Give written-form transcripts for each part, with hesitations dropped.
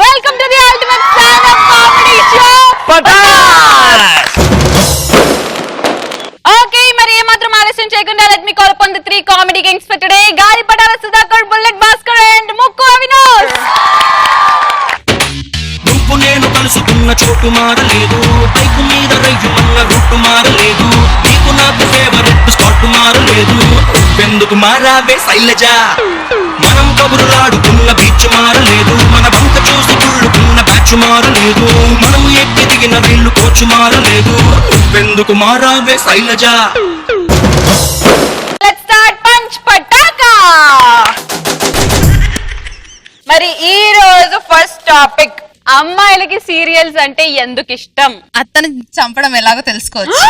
Welcome to the ultimate stand-up comedy show. Okay, మరి ఏమాత్రం ఆలస్యం చేయకుండా let me call upon the three comedy kings for today. గాలి పటాల Sudhakar, bullet Bhaskar and ముక్కు అవినాష్. నువ్వు నేను కలుసుకున్న చోటు మారలేదు, బైకు మీద రైలు మల్ల రూటు మారలేదు, నీకు నాకు ఫేవరెట్ స్పాట్ మారలేదు, ఎందుకు మారావే శైలజ? మనం కబురులాడుకున్న బీచ్ మారలేదు, మన బంక చూసి గుళ్ళుకున్న బ్యాచ్ మారలేదు, మనం ఎక్కి దిగిన రైలు కోచ్ మారలేదు, ఎందుకు మారావే Shailaja? Let's start punch Pataka. మరి ఈ రోజు ఫస్ట్ టాపిక్, అమ్మాయిలకి సీరియల్స్ అంటే ఎందుకు ఇష్టం? అత్తను చంపడం ఎలాగో తెలుసుకోవచ్చు.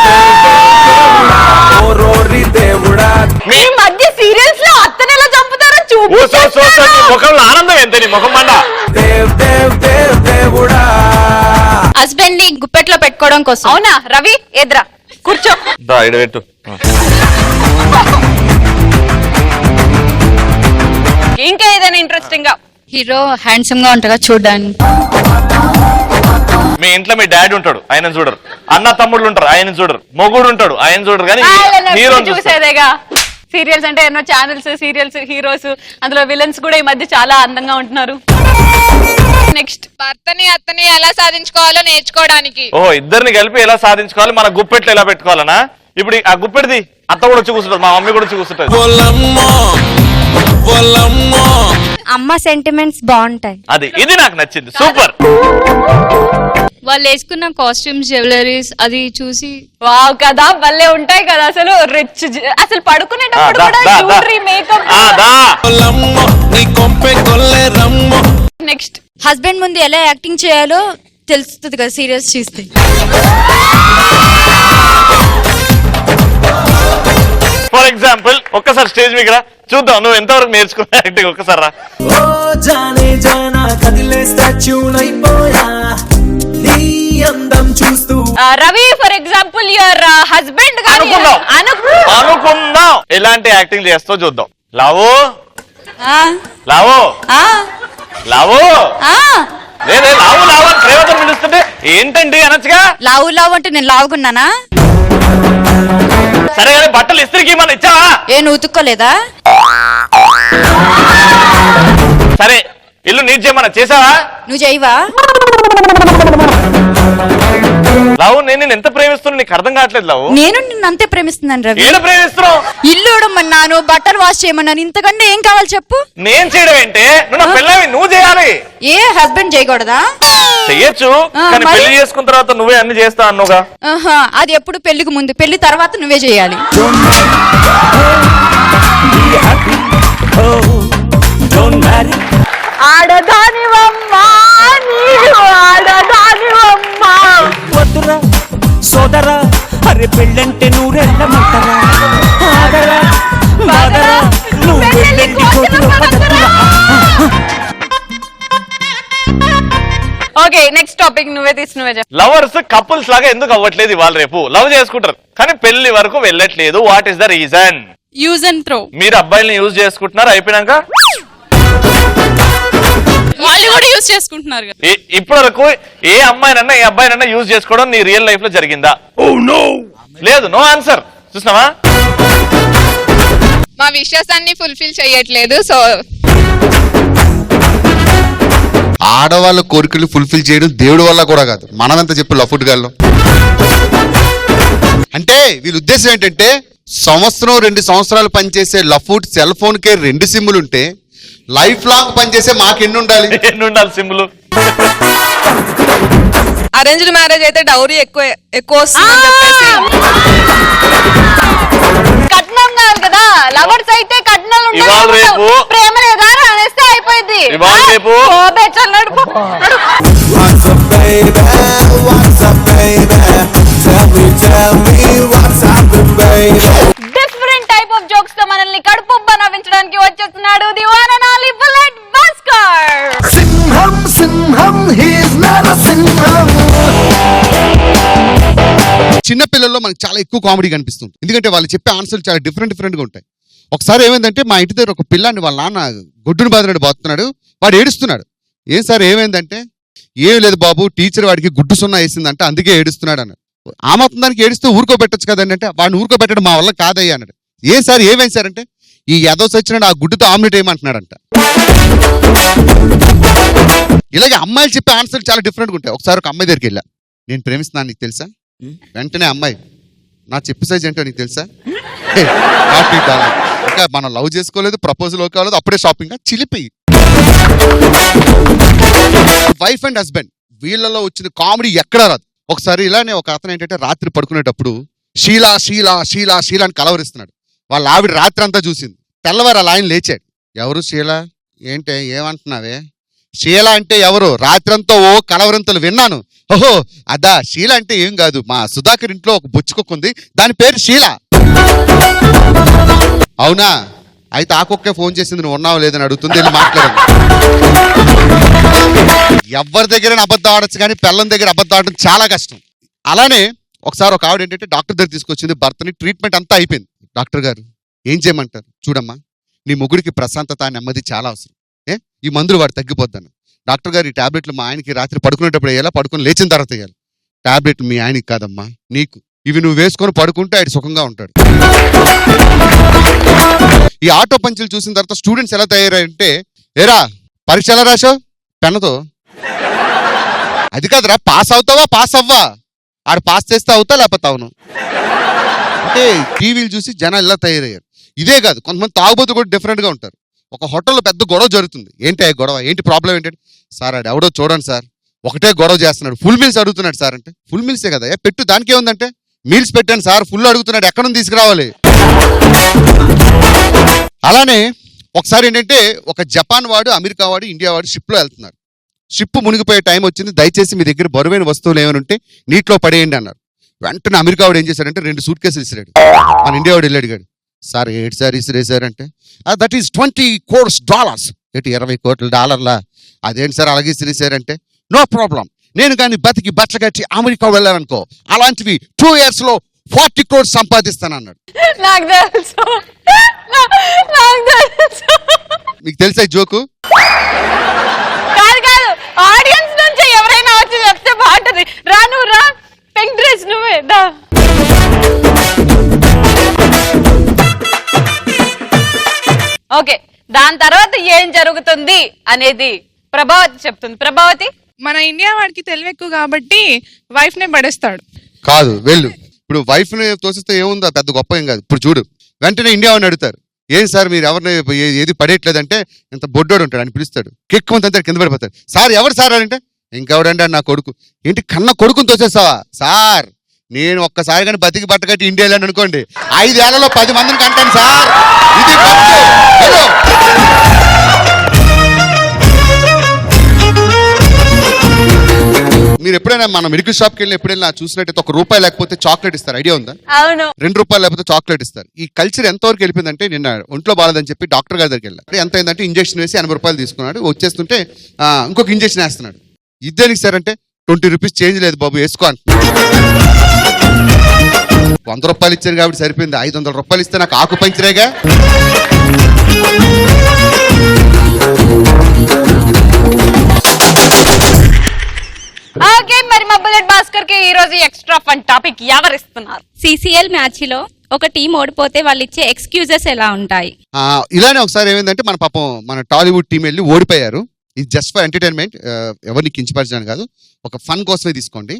మీ మధ్య సీరియల్స్ లో అత్తని ఎలా చంపుతారో హస్బెండ్ ని గుప్పెట్లో పెట్టుకోవడం కోసం. అవునా రవి? ఎద్రా కూర్చో. ఇంకా ఏదైనా ఇంట్రెస్టింగ్ గా? హీరో హ్యాండ్సమ్ గా ఉంటాగా చూడడానికి. మీ ఇంట్లో మీ డాడీ ఉంటాడు, ఆయన చూడరు. అన్న తమ్ముళ్ళు ఉంటారు, ఆయన చూడరు. మొగుడు ఉంటాడు, ఆయన చూడరు. కానీ చూసేదేగా సీరియల్స్ అంటే ఎన్నో ఛానల్స్, సీరియల్స్, హీరోస్, అందులో విలన్స్ కూడా ఈ మధ్య చాలా అందంగా ఉంటున్నారు. నెక్స్ట్, భర్తని అత్తని ఎలా సాధించుకోవాలో నేర్చుకోవడానికి. ఓహో, ఇద్దరిని కలిపి ఎలా సాధించుకోవాలి, మన గుప్పెట్లు ఎలా పెట్టుకోవాలనా? ఇప్పుడు ఆ గుప్పెడిది అత్త కూడా వచ్చి కూర్చుంటది, మా మమ్మీ కూడా వచ్చి కూర్చుంటది. అమ్మ సెంటిమెంట్స్ బాగుంటాయి. అది ఇది నాకు నచ్చింది, సూపర్. వాళ్ళు వేసుకున్న కాస్ట్యూమ్స్, జ్యువెలరీస్ అది చూసి వావ్ కదా, భలే ఉంటాయి కదా. అసలు రిచ్, అసలు పడుకునేటప్పుడు కూడా జ్యువెలరీ, మేకప్. నెక్స్ట్, హస్బెండ్ ముందు ఎలా యాక్టింగ్ చేయాలో తెలుస్తుంది కదా సీరియల్స్ చూస్తే. ఫర్ ఎగ్జాంపుల్ ఒక్కసారి స్టేజ్ మీద చూద్దాం, నువ్వు ఎంతవరకు నేర్చుకున్నా యాక్టింగ్. ఒక్కసారి రా. Ravi, for example your husband అనుకుందాం ఎలాంటి యాక్టింగ్ చేస్తావు చూద్దాం. లావో లావో లావో నేనే లావు లావు అని ప్రేమతో పిలుస్తుంటే ఏంటండి అనొచ్చుగా. లావు లావు అంటే నేను లావుకున్నానా? సరే కానీ బట్టలు ఇస్త్రీకి మనం ఇచ్చావా? నువ్వు ఉతుక్కోలేదా? సరే, ఇల్లు నీట్ చేయమన్నా చేసావా? నువ్వు చేయవా? లావు, నేను ఎంత ప్రేమిస్తున్నా నీకు అర్థం కావట్లేదు. లావు, నేను నిన్ను అంతే ప్రేమిస్తున్నాను రవి. ఏడు ప్రేమిస్తున్నావు? ఇల్లు ఉడమన్నాను, బట్టలు వాష్ చేయమన్నాను, ఇంతకంటే ఏం కావాలి చెప్పు? నేను చేయడం ఏంటే? నువ్వు నా పెళ్ళావి, నువ్వు చేయాలి. హస్బెండ్ చేయకూడదా? చెయ్యొచ్చు, కానీ పెళ్లి చేసుకున్న తర్వాత నువ్వే అన్ని చేస్తా అన్నావుగా. అది ఎప్పుడు పెళ్లికి ముందు, పెళ్లి తర్వాత నువ్వే చేయాలి. ఆడదానివమ్మా, నీవు ఆడదానివమ్మా. వద్దురా సోదరా, అరే పెళ్ళంటే నూరెళ్ళమంటారా, ఆగరా బాగరా, నువ్వు వెళ్ళండి ఓకే, నెక్స్ట్ టాపిక్ నువ్వే చెప్పు. లవర్స్ కపుల్స్ లాగా ఎందుకు అవ్వట్లేదు? ఇవాళ రేపు లవ్ చేసుకుంటారు కానీ పెళ్లి వరకు వెళ్ళట్లేదు. What is the reason? Use and throw. మీరు అబ్బాయిల్ని యూజ్ చేసుకుంటున్నారు, అయిపోయినాక వాళ్ళు కూడా యూజ్ చేసుకుంటున్నారు. ఇప్పటి వరకు ఏ అమ్మాయినన్నా ఏ అబ్బాయినన్నా యూజ్ చేసుకోవడం నీ రియల్ లైఫ్ లో జరిగిందా? లేదు, నో ఆన్సర్. చూసినావా? మా విశ్వాసాన్ని ఫుల్ఫిల్ చేయట్లేదు. సో ఆడవాళ్ళ కోరికలు ఫుల్ఫిల్ చేయడం దేవుడి వల్ల కూడా కాదు, మనమెంత చెప్పు లఫుట్ గాల్లో. అంటే వీళ్ళ ఉద్దేశం ఏంటంటే సంవత్సరం 2 సంవత్సరాలు పనిచేసే లఫూట్ సెల్ ఫోన్ కే 2 సిమ్ములు ఉంటే లైఫ్ లాంగ్ పనిచేసే మాకు ఎన్ని ఉండాలి? ఎన్ని ఉండాలి సిమ్లు? అరేంజ్డ్ మ్యారేజ్ అయితే డౌరీ ఎక్కువ వస్తుందని చెప్పేసి కట్నం కాదు కదా, లవర్స్ అయితే కట్నాలు ఇవాళ రేపు ప్రేమ లేదా అని అనేస్తే అయిపోయింది. ఇవాళ రేపు What's up, baby? What's up, baby? Tell me what's happening, baby. Different type of jokes తో మనల్ని కడుపుబ్బ నవ్వించడానికి వచ్చేస్తున్నాడు the one and only bullet Bhaskar. Sinham, Sinham, he's not a Sinham. చిన్న పిల్లల్లో మనకు చాలా ఎక్కువ కామెడీ కనిపిస్తుంది, ఎందుకంటే వాళ్ళు చెప్పే ఆన్సర్లు చాలా డిఫరెంట్ గా ఉంటాయి. ఒకసారి ఏమైందంటే మా ఇంటి దగ్గర ఒక పిల్లాన్ని వాళ్ళ నాన్న గొడ్డును బాధినాడు పోతున్నాడు, వాడు ఏడుస్తున్నాడు. ఏం సార్ ఏమైందంటే, ఏం లేదు బాబు, టీచర్ వాడికి గుడ్డు సున్నా వేసిందంటే అందుకే ఏడుస్తున్నాడు అన్నాడు. ఆ మాత్రం దానికి ఏడుస్తూ ఊరుకోబెట్టచ్చు కదండి అంటే, వాడిని ఊరుకోబెట్టడం మా వల్ల కాదయ్యా అన్నాడు. ఏం సార్ ఏమైంది సార్ అంటే, ఈ ఎదోస్ వచ్చినాడు ఆ గుడ్డుతో ఆమ్లెట్ ఏమంటున్నాడంట. ఇలాగే అమ్మాయిలు చెప్పే ఆన్సర్ చాలా డిఫరెంట్గా ఉంటాయి. ఒకసారి ఒక అమ్మాయి దగ్గరికి వెళ్ళా, నేను ప్రేమిస్తున్నాను నీకు తెలుసా? వెంటనే అమ్మాయి, నా చెప్పు సైజ్ ఏంటో నీకు తెలుసా? $40. ఇంకా మనం లవ్ చేసుకోలేదు, ప్రపోజల్ ఓకే అవ్వలేదు, అప్పుడే షాపింగ్. చిలిపి వైఫ్ అండ్ హస్బెండ్ వీళ్ళలో వచ్చిన కామెడీ ఎక్కడా రాదు. ఒకసారి ఇలానే ఒక అతను ఏంటంటే రాత్రి పడుకునేటప్పుడు షీలా షీలా షీలా షీలా అని కలవరిస్తున్నాడు. వాళ్ళ ఆవిడ రాత్రి అంతా చూసింది. తెల్లవారు అలా ఆయన లేచాడు, ఎవరు షీలా? ఏంటే ఏమంటున్నావే? షీలా అంటే ఎవరు? రాత్రంతా ఓ కలవరింతలు విన్నాను. ఓహో అదా, షీలా అంటే ఏం కాదు, మా సుధాకర్ ఇంట్లో ఒక బుచ్చుకొక్కుంది, దాని పేరు షీలా. అవునా, అయితే ఆ కుక్కే ఫోన్ చేసింది, నువ్వు ఉన్నావు లేదని అడుగుతుంది, వెళ్ళి మాట్లాడండి. ఎవరి దగ్గర అబద్ధం ఆడచ్చు కానీ పిల్లల దగ్గర అబద్ధం ఆడడం చాలా కష్టం. అలానే ఒకసారి ఒక ఆవిడ ఏంటంటే డాక్టర్ దగ్గర తీసుకొచ్చింది భర్తని, ట్రీట్మెంట్ అంతా అయిపోయింది. డాక్టర్ గారు ఏం చేయమంటారు? చూడమ్మా, నీ ముగ్గురికి ప్రశాంతత నెమ్మది చాలా అవసరం, ఈ మందులు వాడు తగ్గిపోద్దాను. డాక్టర్ గారు ఈ టాబ్లెట్లు మా ఆయనకి రాత్రి పడుకునేటప్పుడు వేయాలా, పడుకొని లేచిన తర్వాత వేయాలి. టాబ్లెట్లు మీ ఆయనకి కాదమ్మా నీకు, ఇవి నువ్వు వేసుకొని పడుకుంటే ఆయన సుఖంగా ఉంటాడు. ఈ ఆటో పంచులు చూసిన తర్వాత స్టూడెంట్స్ ఎలా తయారంటే, ఏరా పరీక్ష ఎలా రాశావు? పెన్నతో. అది కాదురా, పాస్ అవుతావా పాస్ అవ్వా? ఆడు పాస్ చేస్తే అవుతా లేకపోతే అవును అంటే టీవీలు చూసి జనాలు ఇలా తయారయ్యారు. ఇదే కాదు, కొంతమంది తాగుబోతు కూడా డిఫరెంట్గా ఉంటారు. ఒక హోటల్లో పెద్ద గొడవ జరుగుతుంది. ఏంటి ఆ గొడవ, ఏంటి ప్రాబ్లం ఏంటంటే, సార్ ఆడు ఎవడో చూడండి సార్, ఒకటే గొడవ చేస్తున్నాడు, ఫుల్ మీల్స్ అడుగుతున్నాడు సార్ అంటే. ఫుల్ మీల్సే కదా పెట్టు, దానికే ఉందంటే, మీల్స్ పెట్టాను సార్, ఫుల్ అడుగుతున్నాడు, ఎక్కడ నుంచి తీసుకురావాలి? అలానే ఒకసారి ఏంటంటే ఒక జపాన్ వాడు, అమెరికా వాడు, ఇండియా వాడు షిప్లో వెళ్తున్నారు. షిప్ మునిగిపోయే టైం వచ్చింది, దయచేసి మీ దగ్గర బరువైన వస్తువులు ఏమైనా ఉంటే నీటిలో పడేయండి అన్నారు. వెంటనే అమెరికా వాడు ఏం చేశాడంటే 2 సూట్ కేసులు ఇసిరాడు. మన ఇండియా వాడు వెళ్ళి అడిగాడు, సార్ ఏంటి సార్ ఇసిరేసారంటే, దట్ ఈస్ $20 crores. ఏంటి $20 కోట్ల? అదేంటి సార్ అలాగే ఇసిరేసారంటే, నో ప్రాబ్లం, నేను కానీ బతికి బచ్చగట్టి అమెరికా వెళ్ళాననుకో, అలాంటివి 2 years లో 40 crores సంపాదిస్తానన్నాడు. నాకు తెలుసు, నాకు తెలుసు. మీకు తెలుసా ఈ జోకు? కాదు కాదు, ఆడియన్స్ నుంచి ఎవరైనా వచ్చి చెప్తే బాగుంటది. రా నువ్వు రా, పెంక్ డ్రెస్ నువ్వే దా. ఓకే, దాని తర్వాత ఏం జరుగుతుంది అనేది ప్రభావతి చెప్తుంది. ప్రభావతి, మన ఇండియా వాడికి తెలివి ఎక్కువ కాబట్టి వైఫ్ నే పడేస్తాడు. కాదు వెళ్ళు, ఇప్పుడు వైఫ్ ని తోసిస్తే ఏముందా, పెద్ద గొప్ప ఏం కాదు. ఇప్పుడు చూడు, వెంటనే ఇండియా వాడిని అడుగుతారు, ఏం సార్ మీరు ఎవరిని ఏది పడేయట్లేదంటే, ఇంత బొడ్డోడు ఉంటాడు అని పిలుస్తాడు, కిక్కుంత కింద పడిపోతాడు. సార్ ఎవరు సార్ అంటే, ఇంకెవడంటే నా కొడుకు. ఏంటి కన్న కొడుకుని తోసేస్తావా? సార్ నేను ఒక్కసారి కానీ బతికి బట్టగట్టి ఇండియా వెళ్ళాను అనుకోండి, 5 ఏళ్లలో 10 మందిని కంటాను సార్. ఇది మీరు ఎప్పుడైనా మన మెడికల్ షాప్కి వెళ్ళి ఎప్పుడైనా చూసినట్టయితే ₹1 లేకపోతే చాక్లెట్ ఇస్తారు, ఐడియా ఉందా? అవును. ₹2 లేకపోతే చాక్లెట్ ఇస్తారు. ఈ కల్చర్ ఎంతవరకు వెళ్ళిపోయిందంటే, నిన్న ఒంట్లో బాగాలేదని చెప్పి డాక్టర్ గారి దగ్గరికి వెళ్ళారు. ఎంత అయిందంటే ఇంజక్షన్ వేసి ₹80 తీసుకున్నాడు. వచ్చేస్తుంటే ఇంకొక ఇంజక్షన్ వేస్తున్నాడు. ఇద్దరికి సార్ అంటే, ₹20 చేంజ్ లేదు బాబు వేసుకో అంటున్నాడు. ₹100 ఇచ్చాను కాబట్టి సరిపోయింది, ₹500 ఇస్తే నాకు ఆకు పంచరేగా. ఓకే, మరి మా బుల్లెట్ భాస్కర్ కి ఈ రోజు ఎక్స్ట్రా ఫన్ టాపిక్ ఎవరిస్తున్నారు? CCL మ్యాచ్ లో ఒక టీం ఓడిపోతే వాళ్ళు ఇచ్చే ఎక్స్క్యూజెస్ ఎలా ఉంటాయి? ఇలానే ఒకసారి ఏమైందంటే, మన పాపం మన టాలీవుడ్ టీం వెళ్ళి ఓడిపోయారు. ఇది జస్ట్ ఫర్ ఎంటర్టైన్మెంట్, ఎవరిని కించపరచడానికి కాదు, ఒక ఫన్ కోసమే తీసుకోండి.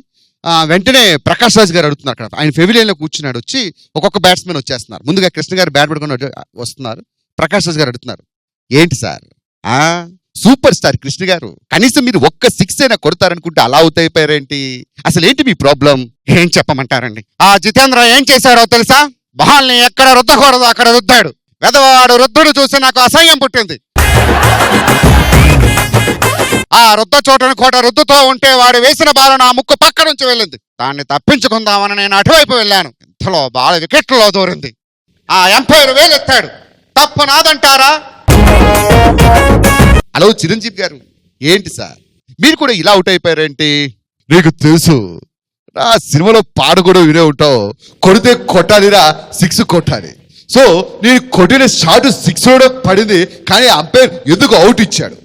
వెంటనే ప్రకాష్ రాజ్ గారు అడుగుతున్నారు అక్కడ, ఆయన పెవిలియన్ లో కూర్చున్నాడు, వచ్చి ఒక్కొక్క బ్యాట్స్మెన్ వచ్చేస్తున్నారు. ముందుగా కృష్ణ గారు బ్యాట్ పట్టుకొని వస్తున్నారు. ప్రకాష్ రాజ్ గారు అడుగుతున్నారు, ఏంటి సార్ సూపర్ స్టార్ కృష్ణ గారు, కనీసం మీరు ఒక్క 6 అయినా కొడతారనుకుంటే అలా అవుట్ అయిపోయారేంటి, అసలు ఏంటి మీ ప్రాబ్లం, ఏం చెప్పమంటారండి? జితేంద్ర ఏం చేశాడో తెలుసా? బాల్ని ఎక్కడ రుద్దకూడదు అక్కడ రుద్దాడు. వెదవాడు రుద్దుడు చూసి నాకు అసహ్యం పుట్టింది. ఆ రుద్ద చోటను కోట రుద్దుతో ఉంటే వాడు వేసిన బాల నా ముక్కు పక్క నుంచి వెళ్ళింది. దాన్ని తప్పించుకుందామని నేను అటువైపు వెళ్ళాను. ఇంతలో బాల వికెట్లలో దూరింది. ఆ ఎంపైర్ వేలెత్తాడు. తప్పు నాదంటారా? హలో చిరంజీవి గారు, ఏంటి సార్ మీరు కూడా ఇలా అవుట్ అయిపోయారేంటి? నీకు తెలుసు నా సినిమాలో పాట కూడా వినే ఉంటావు, కొడితే కొట్టాలిరా 6 కొట్టాలి. సో నేను కొట్టిన షాట్ 6 పడింది, కానీ అంపైర్ ఎందుకు అవుట్ ఇచ్చాడు?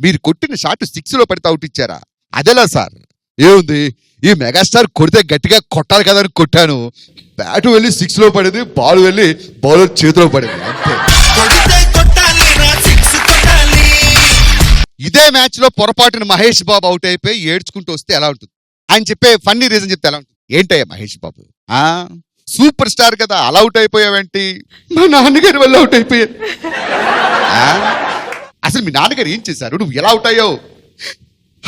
మీరు కొట్టిన షాట్ 6 పడితే అవుట్ ఇచ్చారా? అదేలా సార్, ఏముంది ఈ మెగాస్టార్ కొడితే గట్టిగా కొట్టాలి కదా అని కొట్టాను. బ్యాట్ వెళ్ళి 6 పడింది, బాల్ వెళ్ళి బౌలర్ చేతిలో పడింది, అంతే. ఇదే మ్యాచ్ లో పొరపాటున మహేష్ బాబు అవుట్ అయిపోయి ఏడ్చుకుంటూ వస్తే ఎలా ఉంటుంది? ఆయన చెప్పే ఫన్నీ రీజన్ చెప్తే ఎలా ఉంటుంది? ఏంటయ్యా మహేష్ బాబు, సూపర్ స్టార్ కదా, అలా అవుట్ అయిపోయావేంటి? మా నాన్నగారి వల్ల అవుట్ అయిపోయాను. అసలు మీ నాన్నగారు ఏం చేశారు, నువ్వు ఎలా అవుట్ అయ్యావు?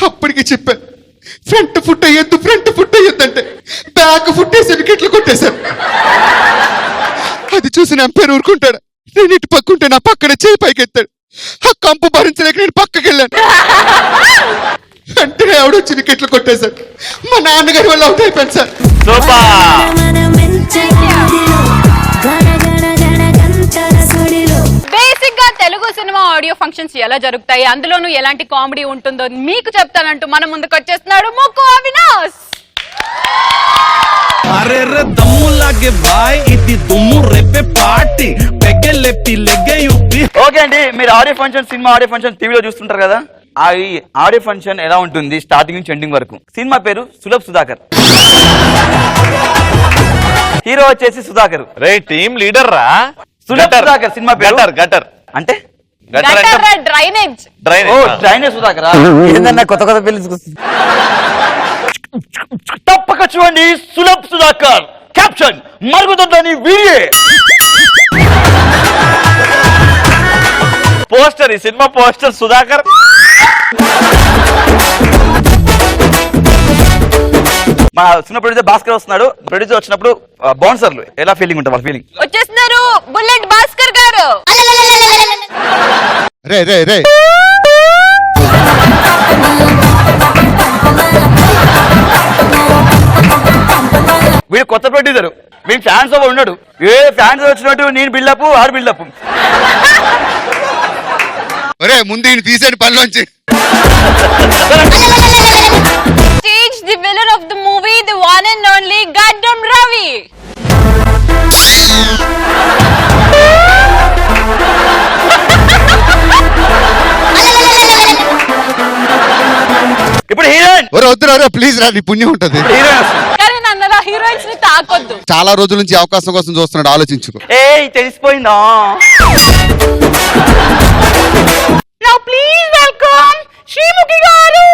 అప్పటికి చెప్పాను, ఫ్రంట్ ఫుట్ అయ్యొద్దు అంటే బ్యాక్ ఫుట్ వేసి వికెట్లు కొట్టేశారు. అది చూసిన ఎంపైర్ ఊరుకుంటాడు. నేను ఇటు పక్కుంటే నా పక్కన చేయి పైకి ఎత్తాడు. ఆ కంపు భరించలేక నేను పక్కకి వెళ్ళాను. వెంటనే ఆవిడొచ్చి వికెట్లు కొట్టేశారు. మా నాన్నగారి వల్ల అవుట్ అయిపోయాను సార్. బేసిక్ గా తెలుగు సినిమా ఆడియో ఫంక్షన్స్ ఎలా జరుగుతాయి, అందులోనూ ఎలాంటి కామెడీ ఉంటుందో మీకు చెప్తానంటూ మన ముందుకు వచ్చేస్తున్నాడు ముక్కు అవినాష్. అరే రే దమ్ము లాగే బాయ్, ఇది దుమ్ము రేపే పార్టీ, పెగ్గె లెప్పి లెగ్గె యుప్పి. ఓకే అండి, మీరు audio function, cinema audio function టీవీలో చూస్తుంటారు కదా, ఆ ఆడియో ఫంక్షన్ ఎలా ఉంటుంది స్టార్టింగ్ నుంచి ఎండింగ్ వరకు? సినిమా పేరు సులభ్ సుధాకర్, హీరో వచ్చేసి సుధాకర్. రే టీమ్ లీడర్ రా. సులభ్ సుధాకర్ సినిమా పేరు గటర్ అంటే డ్రైనేజ్. డ్రైనేజ్ సుధాకర్ ఏందన్నా కొత్త కొత్త పెళ్లి తప్పక చూడండి. సులభ్ సుధాకర్ క్యాప్షన్ మరుగుదొద్దని వీడియే. పోస్టర్, ఈ సినిమా పోస్టర్ సుధాకర్. మా సినిమా ప్రొడ్యూసర్ భాస్కర్ వస్తున్నాడు. ప్రొడ్యూసర్ వచ్చినప్పుడు బౌన్సర్లు ఎలా ఫీలింగ్ ఉంటుంది వాళ్ళ ఫీలింగ్? వచ్చేస్తున్నారు బుల్లెట్ భాస్కర్ గారు. రే రే రే వీడు కొత్త ప్రొడ్యూసర్, వీడు ఫ్యాన్స్ ఓవర్ ఉన్నాడు. ఏ ఫ్యాన్స్ వచ్చినట్టు నేను బిల్డప్, ఆడు బిల్డప్. ఒరే ముందు ఈయన తీసేని పనిలోంచి. Stage the villain of the movie, the one and only Gaddam Ravi. ఇప్పుడు హీరోయిన్. ఒరే వద్దురా ప్లీజ్ రా, నీ పుణ్యం ఉంటది. కానీ నన్ను హీరోయిన్స్ ని తాకొద్దు. చాలా రోజుల నుంచి అవకాశం కోసం చూస్తున్నాడు, ఆలోచించుకో. తెలిసిపోయిందా? Now please welcome శ్రీముఖి గారు.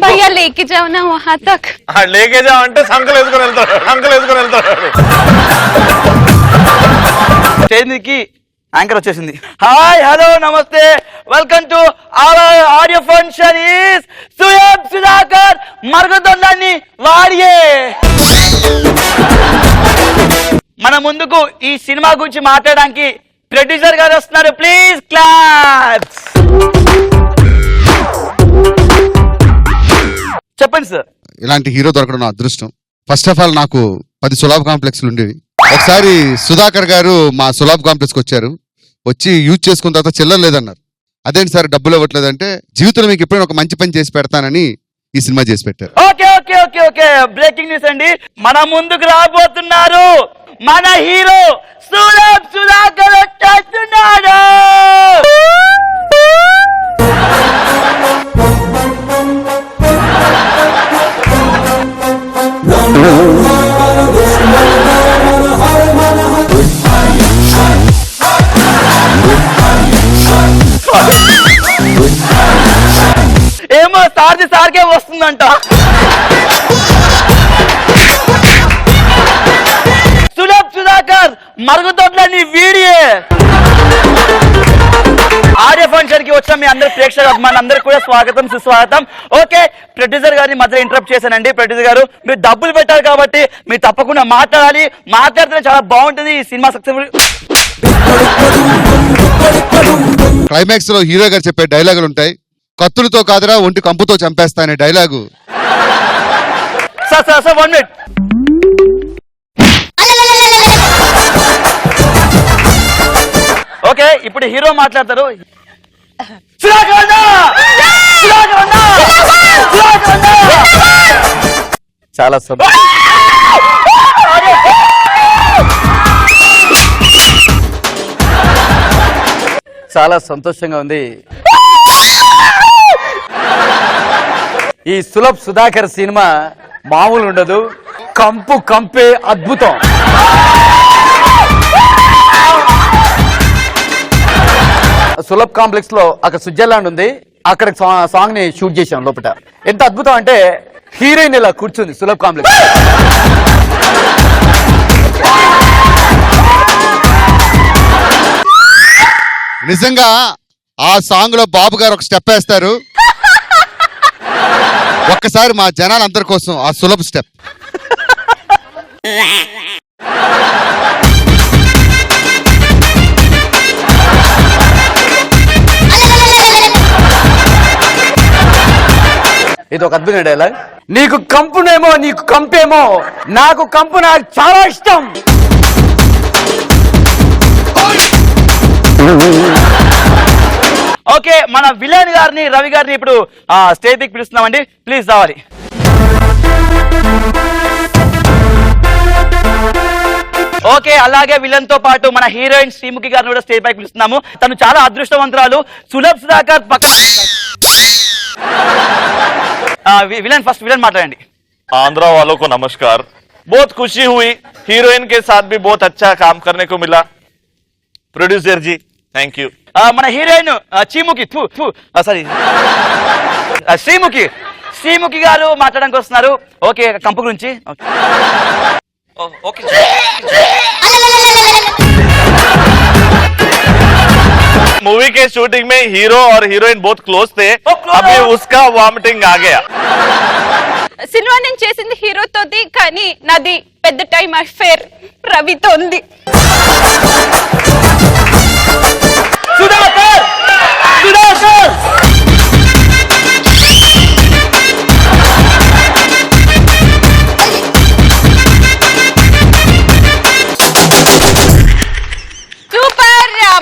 భయ్యా లేకే జాओ ना वहां तक. లేకే జా అంటే సంకలు వేసుకొని వెళ్తాడు. స్టేజ్ మీదకి యాంకర్ వచ్చేసింది. హాయ్ హలో నమస్తే, welcome to our audio function is Sulabh Sudhakar మరుగుదొండాన్ని వాడియే. మన ముందుకు ఈ సినిమా గురించి మాట్లాడడానికి ప్రొడ్యూసర్ గారు వస్తున్నారు. Please claps. చెప్పండి సార్. ఇలాంటి హీరో దొరకడం నా అదృష్టం. ఫస్ట్ ఆఫ్ ఆల్ నాకు 10 సులాబ్ కాంప్లెక్స్లు ఉండేవి. ఒకసారి సుధాకర్ గారు మా సులాబ్ కాంప్లెక్స్కి వచ్చారు. వచ్చి యూజ్ చేసుకున్న తర్వాత చిల్లర లేదన్నారు. అదేంటి సార్ డబ్బులు ఇవ్వట్లేదంటే, జీవితంలో మీకు ఎప్పుడైనా ఒక మంచి పని చేసి పెడతానని ఈ సినిమా చేసి పెట్టారు. Okay okay okay okay breaking news అండి. మన ముందుకు రాబోతున్నారు మన హీరో సులభ్ సుధాకర్ వచ్చేస్తున్నాడు. ఉందంట. సులభ్ సుధాకర్ మరుగుదొడ్లని వీడియే ఆర్య ఫంక్షన్ కి వచ్చిన మీ అందరి ప్రేక్షక అభిమానులందరికీ కూడా స్వాగతం సుస్వాగతం. ఓకే, ప్రొడ్యూసర్ గారిని మధ్య ఇంటరప్ట్ చేశానండి. ప్రొడ్యూసర్ గారు, మీరు డబ్బులు పెట్టారు కాబట్టి మీరు తప్పకుండా మాట్లాడాలి. మాట్లాడితే చాలా బాగుంటుంది ఈ సినిమా సక్సెస్ఫుల్. క్లైమాక్స్ లో హీరో గారు చెప్పే డైలాగులు ఉంటాయి. కత్తులతో కాదురా ఒంటి కంపుతో చంపేస్తా అనే డైలాగు. Sir 1 minute. ఓకే, ఇప్పుడు హీరో మాట్లాడతారు. సుధాకర్ అన్నా! సుధాకర్ అన్నా! సుధాకర్ అన్నా! చాలా చాలా సంతోషంగా ఉంది. ఈ సులభ్ సుధాకర్ సినిమా మామూలు ఉండదు. కంపే అద్భుతం. సులభ్ కాంప్లెక్స్ లో అక్కడ స్విట్జర్లాండ్ ఉంది. అక్కడ సాంగ్ ని షూట్ చేశాం లోపల. ఎంత అద్భుతం అంటే హీరోయిన్ ఇలా కూర్చుంది సులభ్ కాంప్లెక్స్. నిజంగా ఆ సాంగ్ లో బాబు గారు ఒక స్టెప్ వేస్తారు. ఒక్కసారి మా జనాలందరి కోసం ఆ సులభ స్టెప్. ఇది ఒక అద్భుతమైన డైలాగ్. నీకు కంపునేమో నీకు కంపేమో, నాకు కంపు నాకు చాలా ఇష్టం. ఓకే, మన విలన్ గారిని రవి గారిని ఇప్పుడు స్టేజ్ కి పిలుస్తున్నామండి. ప్లీజ్ రావాలి. ఓకే, అలాగే విలన్ తో పాటు మన హీరోయిన్ శ్రీముఖి గారిని కూడా స్టేజ్ పైకి పిలుస్తున్నాము. తను చాలా అదృష్టవంతురాలు. సులభ్ సుధాకర్ పక్కన. विलन फर्स्ट विलन माताडंडी. आंध्रा वालों को नमस्कार. बहुत खुशी हुई, हीरोइन के साथ भी बहुत अच्छा काम करने को मिला. Producer ji thank you. మన హీరోయిన్ చీముకి సారీ శ్రీముఖి గారు మాట్లాడడానికి వస్తున్నారు. ఓకే, కంపు గురించి. ఓకే, मूवी के शूटिंग में हीरो और हीरोइन बहुत क्लोज थे. अभी उसका वॉमिटिंग आ गया. సినిమా నేను చేసింది హీరోతోది, కానీ నాది పెద్ద టైం అఫేర్ రవితో ఉంది. సుధాకర్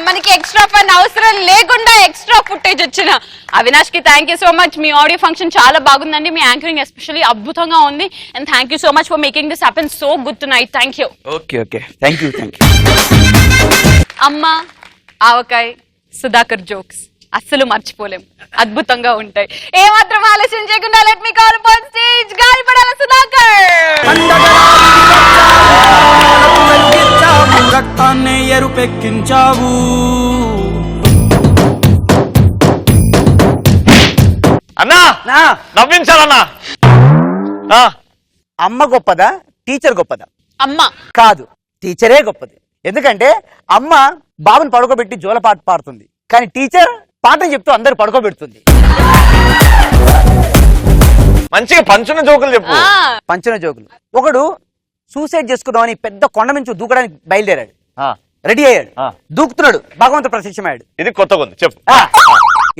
మనకి ఎక్స్ట్రా ఫన్ అవసరం లేకుండా ఎక్స్ట్రా ఫుటేజ్ వచ్చిన అవినాష్ కి thank you so much. Me audio function చాలా బాగుందండి. మీ యాంకరింగ్ ఎస్పెషల్లీ అద్భుతంగా ఉంది. And thank you so much for making this happen so good to night. Thank you. Okay thank you. అమ్మ avakaya Sudhakar jokes అస్సలు మర్చిపోలేం, అద్భుతంగా ఉంటాయి. ఏమాత్రం ఆలస్యం చేయకుండా let me call on stage Galipadala Sudhakar. రక్తాన్ని ఎరుపెక్కించావు, అన్నా నవ్వించాలన్నా. అమ్మ గొప్పదా టీచర్ గొప్పదా? అమ్మ కాదు, టీచరే గొప్పది. ఎందుకంటే అమ్మ బాబుని పడుకోబెట్టి జోలపాట పాడుతుంది, కానీ టీచర్ పాఠం చెప్తూ అందరు పడుకోబెడుతుంది. మంచిగా పంచున జోకులు చెప్పు. పంచున జోకులు. ఒకడు సూసైడ్ చేసుకుందామని పెద్ద కొండ నుంచి దూకడానికి బయలుదేరాడు. రెడీ అయ్యాడు, దూకుతున్నాడు, భగవంతుడు ప్రత్యక్షమయ్యాడు. ఇది కొత్తగా ఉంది, చెప్పు.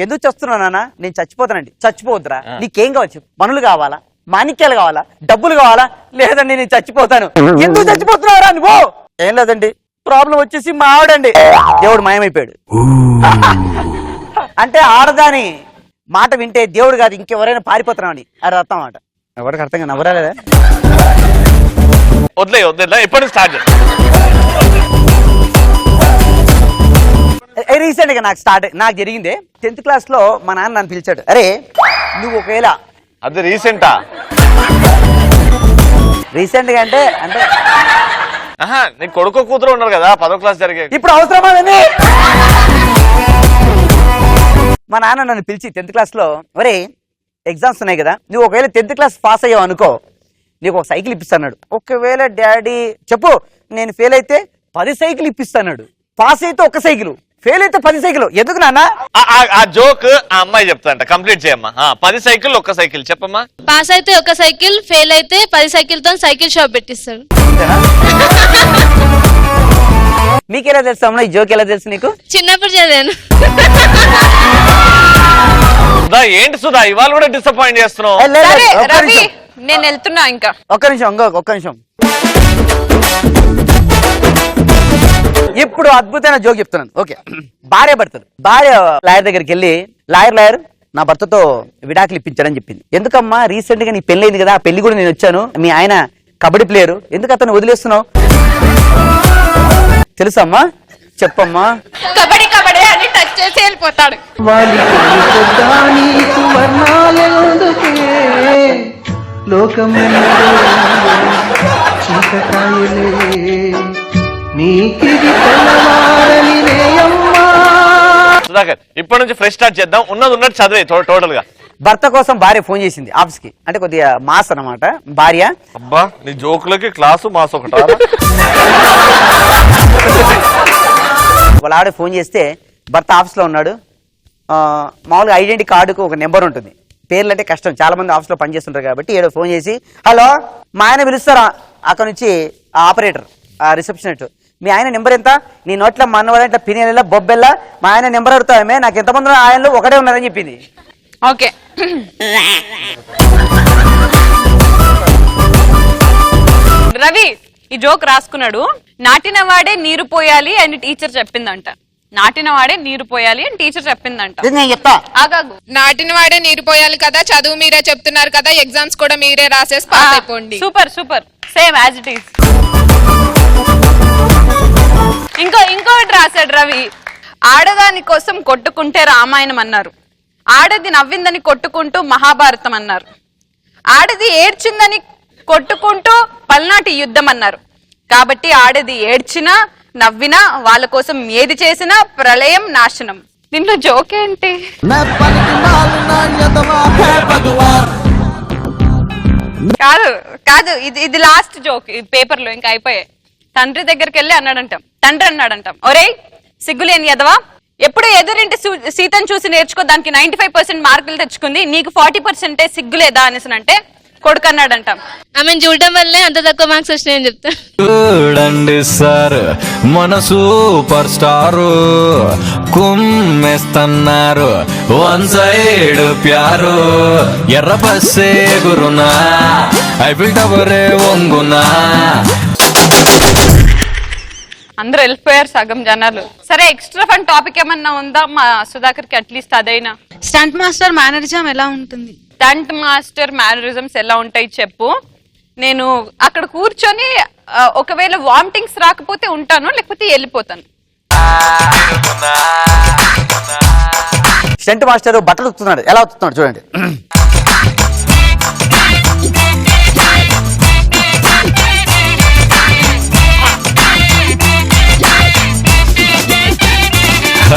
ఎందుకు చేస్తున్నావు నాన్న? నేను చచ్చిపోతానండి. చచ్చిపోవద్దురా, నీకేం కావాలి చెప్పు. మనులు కావాలా, మాణిక్యాలు కావాలా, డబ్బులు కావాలా? లేదండి నేను చచ్చిపోతాను. ఎందుకు చచ్చిపోతున్నావురా నువ్వు? ఏం లేదండి, ప్రాబ్లం వచ్చేసి మా ఆవిడండి. దేవుడు మాయమైపోయాడు. అంటే ఆడదాని మాట వింటే దేవుడు కాదు ఇంకెవరైనా పారిపోతున్నామని అది అర్థం మాట. ఎవరికి అర్థం కాదు, నవ్వరాలేదా? వదిలే ఎప్పుడు స్టార్ట్. రీసెంట్ గా నాకు జరిగిందే. 10th క్లాస్ లో మా నాన్న నన్ను పిలిచాడు. అరే నువ్వు ఒకవేళ అది రీసెంటా? రీసెంట్ గా అంటే నీ కొడుకు కూతురు ఉన్నారు కదా 10వ క్లాస్ జరిగే. ఇప్పుడు అవసరమా? మా నాన్న నన్ను పిలిచి 10th క్లాస్ లో, ఒరే ఎగ్జామ్స్ ఉన్నాయి కదా, నువ్వు ఒకవేళ 10th క్లాస్ పాస్ అయ్యావు అనుకో, నీకు ఒక సైకిల్ ఇప్పిస్తాడు. ఒకవేళ డాడీ చెప్పు నేను ఫెయిల్ అయితే 10 సైకిల్ ఇప్పిస్తాడు. పాస్ అయితే 1 సైకిల్, ఫెయిల్ అయితే 10 సైకిల్. ఎందుకు నాన్న? ఆ జోక్ ఆ అమ్మాయి చెప్తాంట, కంప్లీట్ చేయమ్మా. 10 సైకిల్ 1 సైకిల్ చెప్పమ్మా. పాస్ అయితే 1 సైకిల్, ఫెయిల్ అయితే 10 సైకిల్ తో సైకిల్ షాప్ పెట్టిస్తాడు. మీకెలా తెలుసు అమ్మా ఈ జోక్? ఎలా తెలుసు నీకు? చిన్నప్పుడు చదివాను. సుధా, ఏంటి సుధా ఇవాళ కూడా డిసప్పాయింట్ చేస్తున్నావు? సరే రవి, నేను వెళ్తున్నా. ఇంకా ఒక్క నిమిషం. ఇప్పుడు అద్భుతమైన జోక్ చెప్తున్నాను. ఓకే, భార్య లాయర్ దగ్గరికి వెళ్ళి, లాయర్ నా భర్తతో విడాకులు ఇప్పించాడని చెప్పింది. ఎందుకమ్మా? రీసెంట్ గా నీ పెళ్లి అయింది కదా, ఆ పెళ్లి కూడా నేను వచ్చాను, మీ ఆయన కబడ్డీ ప్లేయరు, ఎందుకు అతను వదిలేస్తున్నావు? తెలుసమ్మా? చెప్పమ్మా. కబడ్డీ అని టచ్ చేసి వెళ్ళిపోతాడు. సుధాకర్, ఇప్పటి నుంచి ఫ్రెష్ స్టార్ట్ చేద్దాం. ఉన్నట్టు చదివే టోటల్ గా. భర్త కోసం భార్య ఫోన్ చేసింది ఆఫీస్ కి, అంటే కొద్దిగా మాస్ అన్నమాట భార్య. అబ్బా, నీ జోకులకి క్లాసు మాస్ ఒకట. వాళ్ళ ఆవిడ ఫోన్ చేస్తే భర్త ఆఫీస్ లో ఉన్నాడు. మామూలుగా ఐడెంటిటీ కార్డుకు ఒక నెంబర్ ఉంటుంది, పేర్లు అంటే కష్టం, చాలా మంది ఆఫీస్ లో పనిచేస్తుంటారు కాబట్టి ఏడో ఫోన్ చేసి, హలో మా ఆయన పిలుస్తారా? అక్కడ నుంచి ఆపరేటర్ రిసెప్షనిస్ట్, మీ ఆయన నెంబర్ ఎంత? నీ నోట్ల మన్నవాడంటే పినేలా బొబ్బెల్లా మా ఆయన నెంబర్ అడుగుతామే, నాకు ఎంతమంది ఆయనలో ఒకటే ఉన్నారని చెప్పింది. ఓకే, రవి ఈ జోక్ రాసుకున్నాడు. నాటిన వాడే నీరు పోయాలి అని టీచర్ చెప్పిందంట. నేను చెప్తా. ఆగాగు. నాటిన వాడే నీరు పోయాలి కదా, చదువు మీరే చెప్తున్నారు కదా, ఎగ్జామ్స్ కూడా మీరే రాసేసి పాస్ అయిపోండి. Super same as it is. ఇంకోటి రాశాడు రవి. ఆడదాని కోసం కొట్టుకుంటే రామాయణం అన్నారు, ఆడది నవ్విందని కొట్టుకుంటూ మహాభారతం అన్నారు, ఆడది ఏడ్చిందని కొట్టుకుంటూ పల్నాటి యుద్ధం అన్నారు. కాబట్టి ఆడది ఏడ్చినా నవ్వినా వాళ్ళ కోసం ఏది చేసినా ప్రళయం నాశనం. దీంట్లో జోక్ ఏంటి? కాదు ఇది లాస్ట్ జోక్ ఈ పేపర్ లో. ఇంకా అయిపోయాయి. తండ్రి దగ్గరికి వెళ్ళి తండ్రి అన్నాడంటాం, ఒరేయ్ సిగ్గులేని ఎదవా, ఎప్పుడు ఎదురింటి సీతను చూసి నేర్చుకో, దానికి 95% మార్కులు తెచ్చుకుంది, నీకు 40% సిగ్గులేదా అనేసి కొడుకు అన్నాడంటాం. ఆమె చూడడం వల్లే అంత తక్కువ మార్క్స్ వచ్చినాయని చెప్తా. చూడండి సార్, మన సూపర్ స్టారు కుమ్మేస్తున్నారు, 1 సైడ్ ప్యారు, ఎర్ర పస్సే గురునా, ఐఫిల్ టవరే వంగునా. అందరూ వెళ్ళిపోయారు సగం జనాలు. సరే, ఎక్స్ట్రా ఫన్ టాపిక్ ఏమన్నా ఉందా మా సుధాకర్ కి? అట్లీస్ట్ అదైనా. స్టంట్ మాస్టర్ మేనరిజం ఎలా ఉంటుంది? స్టంట్ మాస్టర్ మేనరిజమ్స్ ఎలా ఉంటాయి చెప్పు. నేను అక్కడ కూర్చొని ఒకవేళ వామిటింగ్స్ రాకపోతే ఉంటాను, లేకపోతే వెళ్ళిపోతాను. స్టంట్ మాస్టర్ బట్టలు ఉతుకుతున్నాడు, ఎలా ఉతుకుతున్నాడు చూడండి.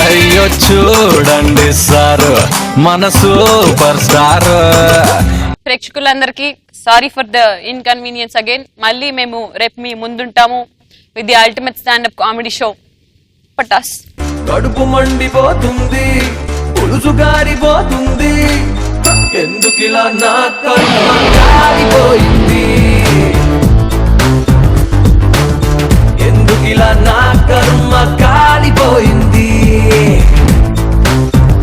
అయ్యో చూడండి సార్, మన సూపర్ స్టార్. ప్రేక్షకులందరికీ sorry for the inconvenience again. మళ్ళీ మేము రేపు మీ ముందుంటాము with the ultimate standup comedy show Patas. కడుపు మండిపోతుంది, పులుసు గారిపోతుంది, ఎందుకిలా నా కడుపు కాలిపోయింది.